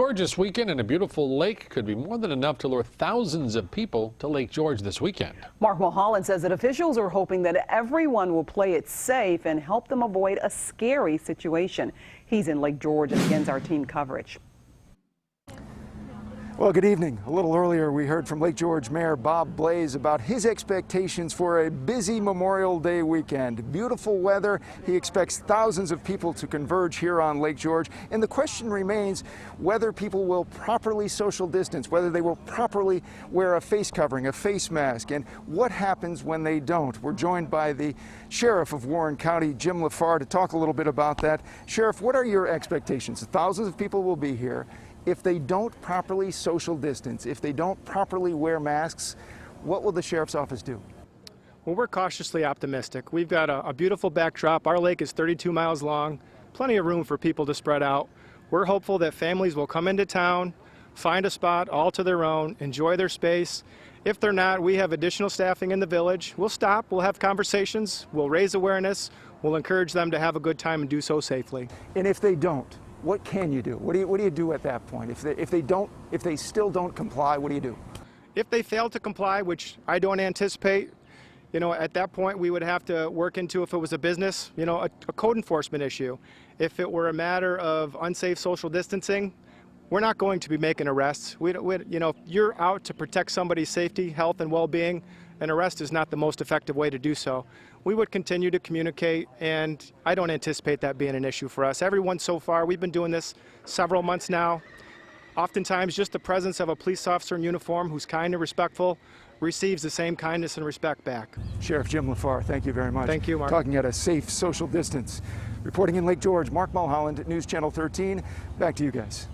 George this weekend, and a beautiful lake could be more than enough to lure thousands of people to Lake George this weekend. Mark Mulholland says that officials are hoping that everyone will play it safe and help them avoid a scary situation. He's in Lake George and begins our team coverage. Well, good evening. A little earlier, we heard from Lake George Mayor Bob Blaze about his expectations for a busy Memorial Day weekend. Beautiful weather. He expects thousands of people to converge here on Lake George. And the question remains whether people will properly social distance, whether they will properly wear a face covering, a face mask, and what happens when they don't. We're joined by the Sheriff of Warren County, Jim LaFarr, to talk a little bit about that. Sheriff, what are your expectations? Thousands of people will be here. If they don't properly social distance, if they don't properly wear masks, what will the Sheriff's Office do? Well, we're cautiously optimistic. We've got a beautiful backdrop. Our lake is 32 miles long, plenty of room for people to spread out. We're hopeful that families will come into town, find a spot all to their own, enjoy their space. If they're not, we have additional staffing in the village. We'll stop, we'll have conversations, we'll raise awareness, we'll encourage them to have a good time and do so safely. And if they don't, what can you do? What do you do at that point? If they still don't comply, what do you do? If they fail to comply, which I don't anticipate, at that point we would have to work into, if it was a business, a code enforcement issue. If it were a matter of unsafe social distancing, we're not going to be making arrests. If you're out to protect somebody's safety, health, and well-being, an arrest is not the most effective way to do so. We would continue to communicate, and I don't anticipate that being an issue for us. Everyone so far, we've been doing this several months now. Oftentimes, just the presence of a police officer in uniform who's kind and respectful receives the same kindness and respect back. Sheriff Jim LaFarr, thank you very much. Thank you, Mark. Talking at a safe social distance. Reporting in Lake George, Mark Mulholland, News Channel 13. Back to you guys.